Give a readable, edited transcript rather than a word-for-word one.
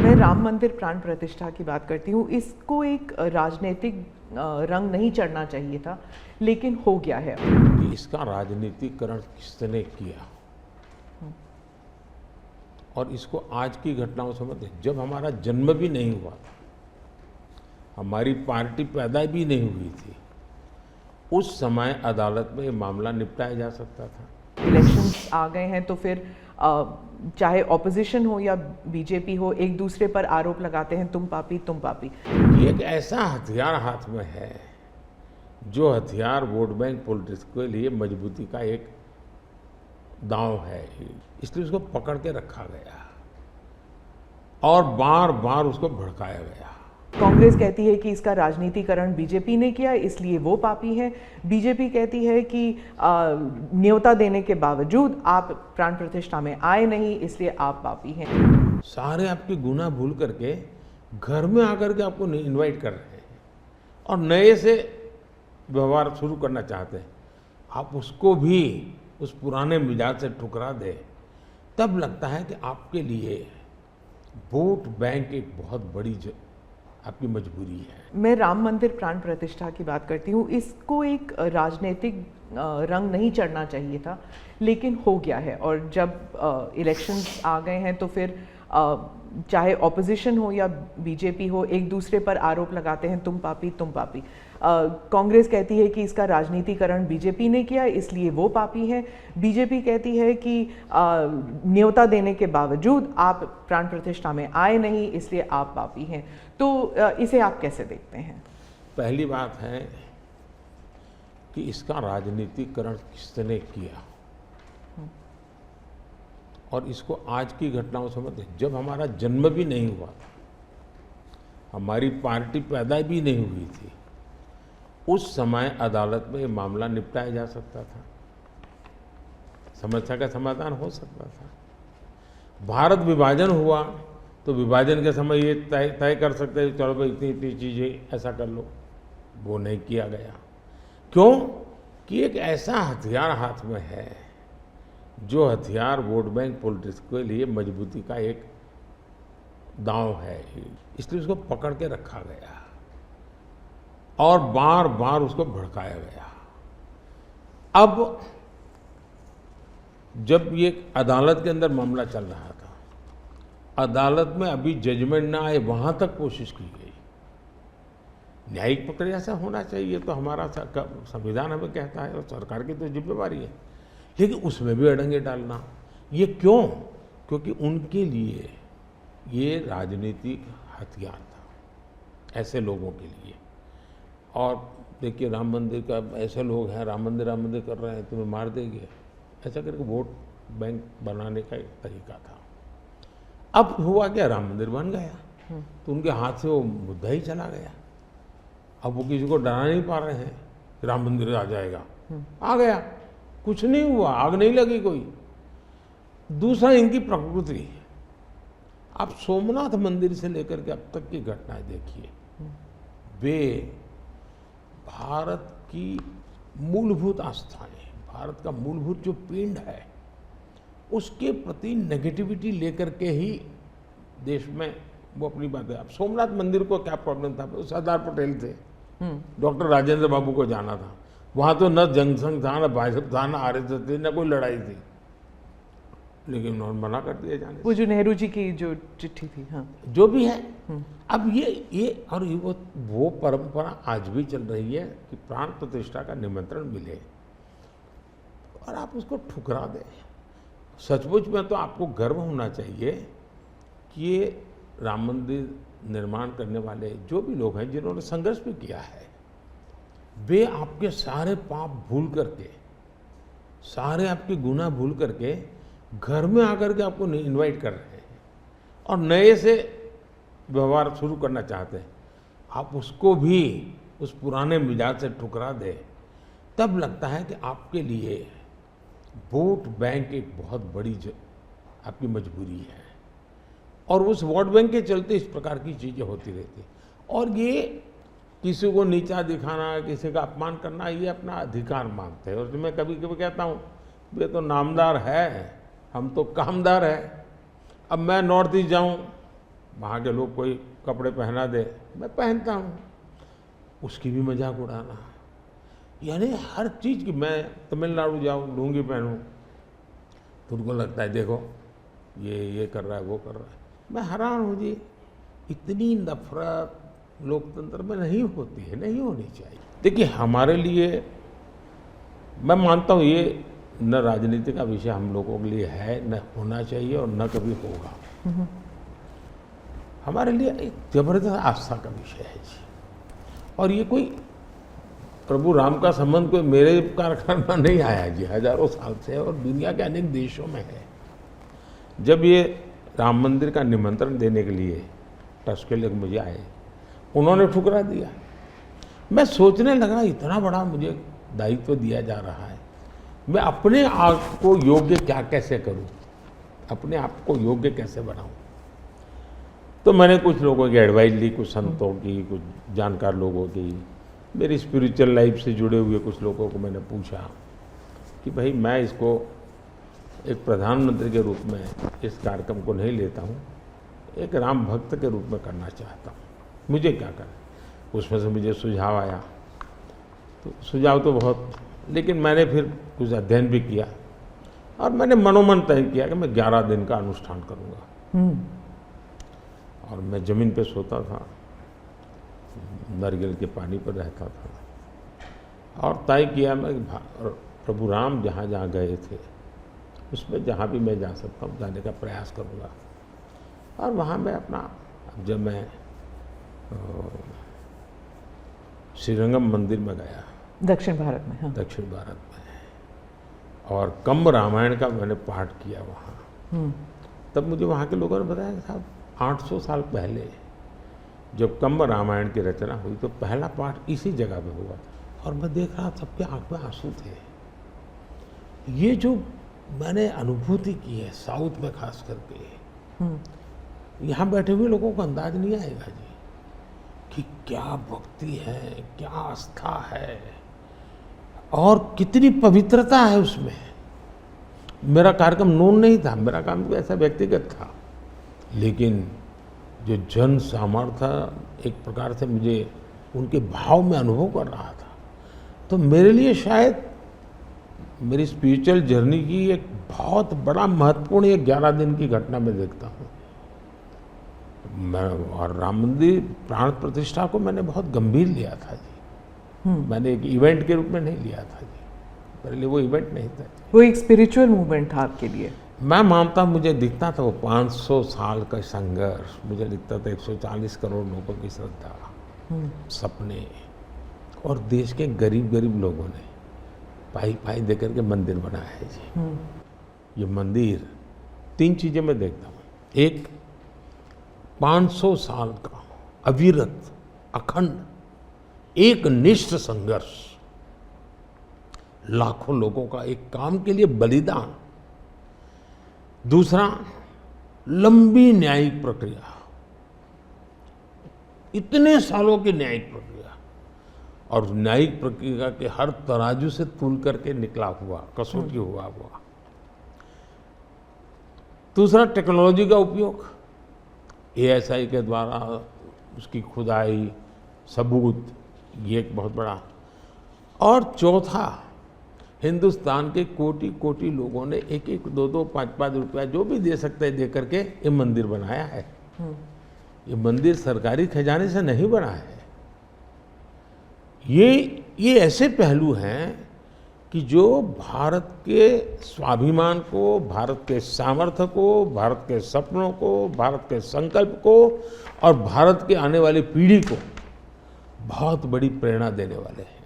मैं राम मंदिर प्राण प्रतिष्ठा की बात करती हूँ। इसको एक राजनीतिक रंग नहीं चढ़ना चाहिए था, लेकिन हो गया है। कि इसका राजनीतिकरण किसने किया और इसको आज की घटनाओं से मत, जब हमारा जन्म भी नहीं हुआ था, हमारी पार्टी पैदा भी नहीं हुई थी, उस समय अदालत में ये मामला निपटाया जा सकता था। इलेक्शंस आ गए हैं तो फिर चाहे ऑपोजिशन हो या बीजेपी हो, एक दूसरे पर आरोप लगाते हैं, तुम पापी तुम पापी। ये एक ऐसा हथियार हाथ में है जो हथियार वोट बैंक पॉलिटिक्स के लिए मजबूती का एक दांव है, इसलिए उसको पकड़ के रखा गया और बार बार उसको भड़काया गया। कांग्रेस कहती है कि इसका राजनीतिकरण बीजेपी ने किया, इसलिए वो पापी है। बीजेपी कहती है कि न्योता देने के बावजूद आप प्राण प्रतिष्ठा में आए नहीं, इसलिए आप पापी हैं। सारे आपके गुनाह भूल करके घर में आकर के आपको इनवाइट कर रहे हैं और नए से व्यवहार शुरू करना चाहते हैं, आप उसको भी उस पुराने मिजाज से ठुकरा दे, तब लगता है कि आपके लिए वोट बैंक एक बहुत बड़ी आपकी मजबूरी है। मैं राम मंदिर प्राण प्रतिष्ठा की बात करती हूँ। इसको एक राजनीतिक रंग नहीं चढ़ना चाहिए था, लेकिन हो गया है। और जब इलेक्शंस आ गए हैं तो फिर चाहे ऑपोजिशन हो या बीजेपी हो, एक दूसरे पर आरोप लगाते हैं, तुम पापी तुम पापी। कांग्रेस कहती है कि इसका राजनीतिकरण बीजेपी ने किया, इसलिए वो पापी है। बीजेपी कहती है कि न्योता देने के बावजूद आप प्राण प्रतिष्ठा में आए नहीं, इसलिए आप पापी हैं। तो इसे आप कैसे देखते हैं? पहली बात है कि इसका राजनीतिकरण किसने किया और इसको आज की घटनाओं से मत, जब हमारा जन्म भी नहीं हुआ था, हमारी पार्टी पैदा भी नहीं हुई थी, उस समय अदालत में ये मामला निपटाया जा सकता था, समस्या का समाधान हो सकता था। भारत विभाजन हुआ तो विभाजन के समय ये तय कर सकते हैं, चलो भाई इतनी इतनी चीज़ें ऐसा कर लो, वो नहीं किया गया। क्यों? कि एक ऐसा हथियार हाथ में है जो हथियार वोट बैंक पॉलिटिक्स के लिए मजबूती का एक दांव है, इसलिए उसको पकड़ के रखा गया और बार बार उसको भड़काया गया। अब जब ये अदालत के अंदर मामला चल रहा था, अदालत में अभी जजमेंट ना आए वहां तक कोशिश की गई। न्यायिक प्रक्रिया से होना चाहिए तो हमारा संविधान हमें कहता है और सरकार की तो जिम्मेवारी है, लेकिन उसमें भी अड़ंगे डालना, ये क्यों? क्योंकि उनके लिए ये राजनीतिक हथियार था, ऐसे लोगों के लिए। और देखिए राम मंदिर का, ऐसे लोग हैं राम मंदिर कर रहे हैं, तुम्हें मार देंगे, ऐसा करके वोट बैंक बनाने का एक तरीका था। अब हुआ क्या, राम मंदिर बन गया तो उनके हाथ से वो मुद्दा ही चला गया। अब वो किसी को डरा नहीं पा रहे हैं, राम मंदिर आ जाएगा, आ गया, कुछ नहीं हुआ, आग नहीं लगी कोई। दूसरा, इनकी प्रकृति, आप सोमनाथ मंदिर से लेकर के अब तक की घटनाएं देखिए, वे भारत की मूलभूत आस्थाएं, भारत का मूलभूत जो पिंड है, उसके प्रति नेगेटिविटी लेकर के ही देश में वो अपनी बात है। अब सोमनाथ मंदिर को क्या प्रॉब्लम था? सरदार पटेल थे, डॉक्टर राजेंद्र बाबू को जाना था, वहां तो न जनसंघ था, न भाजपा था, न आरएसएस थी, न कोई लड़ाई थी, लेकिन उन्होंने मना कर दिया जाने। वो जो नेहरू जी की जो चिट्ठी थी, हाँ, जो भी है, अब ये और वो परंपरा आज भी चल रही है कि प्राण प्रतिष्ठा का निमंत्रण मिले और आप उसको ठुकरा दें। सचमुच में तो आपको गर्व होना चाहिए कि ये राम मंदिर निर्माण करने वाले जो भी लोग हैं, जिन्होंने संघर्ष भी किया है, वे आपके सारे पाप भूल करके, सारे आपके गुनाह भूल करके घर में आकर के आपको इनवाइट कर रहे हैं और नए से व्यवहार शुरू करना चाहते हैं, आप उसको भी उस पुराने मिजाज से ठुकरा दे, तब लगता है कि आपके लिए वोट बैंक एक बहुत बड़ी आपकी मजबूरी है। और उस वोट बैंक के चलते इस प्रकार की चीज़ें होती रहती। और ये किसी को नीचा दिखाना, किसी का अपमान करना, ये अपना अधिकार मानते हैं। और मैं कभी कभी कहता हूँ, ये तो नामदार है, हम तो कामदार है। अब मैं नॉर्थ ईस्ट जाऊँ, वहाँ के लोग कोई कपड़े पहना दे, मैं पहनता हूँ, उसकी भी मजाक उड़ाना। यानी हर चीज़ की, मैं तमिलनाडु जाऊँ लुंगी पहनूँ तो उनको लगता है देखो ये कर रहा है, वो कर रहा है। मैं हैरान हूँ जी, इतनी नफरत लोकतंत्र में नहीं होती है, नहीं होनी चाहिए। देखिए हमारे लिए, मैं मानता हूँ ये न राजनीति का विषय हम लोगों के लिए है, न होना चाहिए और न कभी होगा। हमारे लिए एक जबरदस्त आस्था का विषय है जी। और ये कोई प्रभु राम का संबंध कोई मेरे कारखाने में नहीं आया जी, हजारों साल से है और दुनिया के अनेक देशों में है। जब ये राम मंदिर का निमंत्रण देने के लिए ट्रस्ट के लोग मुझे आए, उन्होंने ठुकरा दिया। मैं सोचने लगा इतना बड़ा मुझे दायित्व दिया जा रहा है, मैं अपने आप को योग्य क्या कैसे करूं, अपने आप को योग्य कैसे बनाऊं। तो मैंने कुछ लोगों की एडवाइस ली, कुछ संतों की, कुछ जानकार लोगों की, मेरी स्पिरिचुअल लाइफ से जुड़े हुए कुछ लोगों को मैंने पूछा कि भाई मैं इसको एक प्रधानमंत्री के रूप में इस कार्यक्रम को नहीं लेता हूँ, एक राम भक्त के रूप में करना चाहता हूँ, मुझे क्या करना। उसमें से मुझे सुझाव आया, तो सुझाव तो बहुत, लेकिन मैंने फिर कुछ अध्ययन भी किया और मैंने मनोमन तय किया कि मैं 11 दिन का अनुष्ठान करूँगा। और मैं ज़मीन पे सोता था, नारियल के पानी पर रहता था और तय किया मैं प्रभु राम जहाँ जहाँ गए थे उसमें जहाँ भी मैं जा सकता हूँ जाने का प्रयास करूँगा। और वहाँ मैं अपना, जब मैं श्रीरंगम मंदिर में गया, दक्षिण भारत में, हाँ। दक्षिण भारत में, और कम्ब रामायण का मैंने पाठ किया वहाँ, तब मुझे वहाँ के लोगों ने बताया कि साहब 800 साल पहले जब कम्ब रामायण की रचना हुई तो पहला पाठ इसी जगह पे हुआ था। और मैं देख रहा, सबके आंख में आंसू थे। ये जो मैंने अनुभूति की है साउथ में खास करके, यहाँ बैठे हुए लोगों को अंदाज नहीं आएगा जी कि क्या भक्ति है, क्या आस्था है और कितनी पवित्रता है उसमें। मेरा कार्यक्रम नून नहीं था, मेरा काम तो ऐसा व्यक्तिगत था, लेकिन जो जन सामर्थ्य एक प्रकार से मुझे उनके भाव में अनुभव कर रहा था, तो मेरे लिए शायद मेरी स्पिरिचुअल जर्नी की एक बहुत बड़ा महत्वपूर्ण एक 11 दिन की घटना मैं देखता हूँ। मैं और राम मंदिर प्राण प्रतिष्ठा को मैंने बहुत गंभीर लिया था जी। मैंने एक इवेंट के रूप में नहीं लिया था जी, मेरे लिए वो इवेंट नहीं था। वो एक स्पिरिचुअल मूवमेंट था आपके लिए? मैं मानता, मुझे दिखता था वो 500 साल का संघर्ष, मुझे दिखता था 140 करोड़ लोगों की श्रद्धा, सपने, और देश के गरीब गरीब लोगों ने पाई पाई देकर के मंदिर बनाया है जी। ये मंदिर 3 चीज़ें मैं देखता हूँ। एक, 500 साल का अविरत अखंड एक निष्ठ संघर्ष, लाखों लोगों का एक काम के लिए बलिदान। दूसरा, लंबी न्यायिक प्रक्रिया, इतने सालों की न्यायिक प्रक्रिया, और न्यायिक प्रक्रिया के हर तराजू से तुल करके निकला हुआ, कसौटी हुआ। दूसरा, टेक्नोलॉजी का उपयोग, ASI के द्वारा उसकी खुदाई, सबूत, ये एक बहुत बड़ा। और चौथा, हिंदुस्तान के कोटि कोटि लोगों ने 1-1, 2-2, 5-5 रुपया जो भी दे सकते हैं दे करके ये मंदिर बनाया है। ये मंदिर सरकारी खजाने से नहीं बना है। ये ऐसे पहलू हैं कि जो भारत के स्वाभिमान को, भारत के सामर्थ्य को, भारत के सपनों को, भारत के संकल्प को और भारत के आने वाली पीढ़ी को बहुत बड़ी प्रेरणा देने वाले हैं।